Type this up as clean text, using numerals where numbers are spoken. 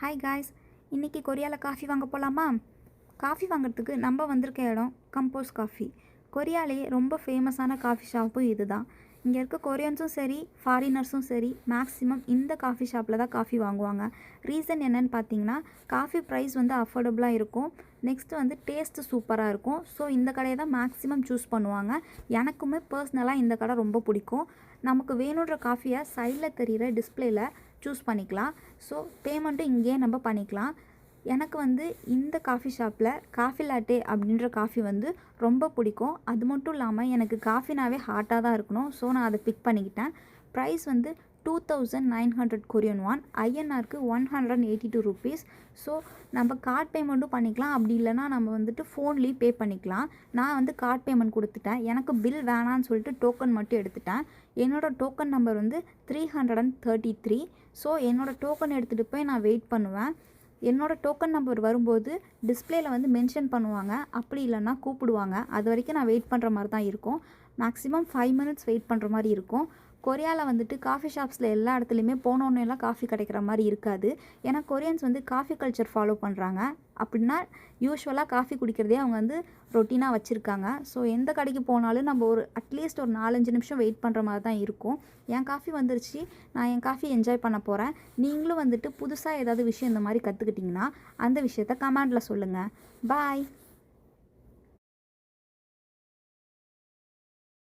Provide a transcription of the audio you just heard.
Hi guys, இன்றைக்கி கொரியாவில் coffee வாங்க போகலாமா? காஃபி வாங்குறதுக்கு நம்ம வந்திருக்க இடம் கம்போஸ் காஃபி. கொரியாலேயே ரொம்ப ஃபேமஸான காஃபி ஷாப்பும் இது தான். இங்கே இருக்க கொரியன்ஸும் சரி, ஃபாரினர்ஸும் சரி, மேக்ஸிமம் இந்த காஃபி ஷாப்பில் தான் காஃபி வாங்குவாங்க. ரீசன் என்னென்னு பார்த்தீங்கன்னா, காஃபி ப்ரைஸ் வந்து அஃபோர்டபுளாக இருக்கும். நெக்ஸ்ட்டு வந்து டேஸ்ட்டு சூப்பராக இருக்கும். ஸோ இந்த கடையை தான் மேக்ஸிமம் சூஸ் பண்ணுவாங்க. எனக்குமே பர்சனலாக இந்த கடை ரொம்ப பிடிக்கும். நமக்கு வேணுன்ற காஃபியை சைடில் தெரிகிற டிஸ்பிளேயில் சூஸ் பண்ணிக்கலாம். ஸோ பேமெண்ட்டும் இங்கேயே நம்ம பண்ணிக்கலாம். எனக்கு வந்து இந்த காஃபி ஷாப்பில் காஃபி லாட்டே அப்படின்ற காஃபி வந்து ரொம்ப பிடிக்கும். அது மட்டும் இல்லாமல் எனக்கு காஃபினாவே ஹாட்டாக தான் இருக்கணும். ஸோ நான் அதை பிக் பண்ணிக்கிட்டேன். ப்ரைஸ் வந்து 2900 கொரியன் வான், ஐஎன்ஆருக்கு 182 ருபீஸ். ஸோ நம்ம கார்ட் பேமெண்ட்டும் பண்ணிக்கலாம். அப்படி இல்லைனா நம்ம வந்துட்டு ஃபோன்லேயும் பே பண்ணிக்கலாம். நான் வந்து கார்ட் பேமெண்ட் கொடுத்துட்டேன். எனக்கு பில் வேணான்னு சொல்லிட்டு டோக்கன் மட்டும் எடுத்துட்டேன். என்னோடய டோக்கன் நம்பர் வந்து 333. ஸோ என்னோடய டோக்கன் எடுத்துகிட்டு போய் நான் வெயிட் பண்ணுவேன். என்னோடய டோக்கன் நம்பர் வரும்போது டிஸ்பிளேயில் வந்து மென்ஷன் பண்ணுவாங்க. அப்படி இல்லைன்னா கூப்பிடுவாங்க. அது வரைக்கும் நான் வெயிட் பண்ணுற மாதிரி தான் இருக்கும். மேக்ஸிமம் 5 மினிட்ஸ் வெயிட் பண்ணுற மாதிரி இருக்கும். கொரியாவில் வந்துட்டு காஃபி ஷாப்ஸில் எல்லா இடத்துலையுமே போனோன்னெல்லாம் காஃபி கிடைக்கிற மாதிரி இருக்காது. ஏன்னா கொரியன்ஸ் வந்து காஃபி கல்ச்சர் ஃபாலோ பண்ணுறாங்க. அப்படின்னா யூஸ்வலாக காஃபி குடிக்கிறதே அவங்க வந்து ரொட்டீனாக வச்சுருக்காங்க. ஸோ எந்த கடைக்கு போனாலும் நம்ம அட்லீஸ்ட் ஒரு 4-5 நிமிஷம் வெயிட் பண்ணுற மாதிரி தான் இருக்கும். என் காஃபி வந்துருச்சு, நான் என் காஃபி என்ஜாய் பண்ண போகிறேன். நீங்களும் வந்துட்டு புதுசாக ஏதாவது விஷயம் இந்த மாதிரி கற்றுக்கிட்டிங்கன்னா அந்த விஷயத்த கமெண்டில் சொல்லுங்கள். பாய்.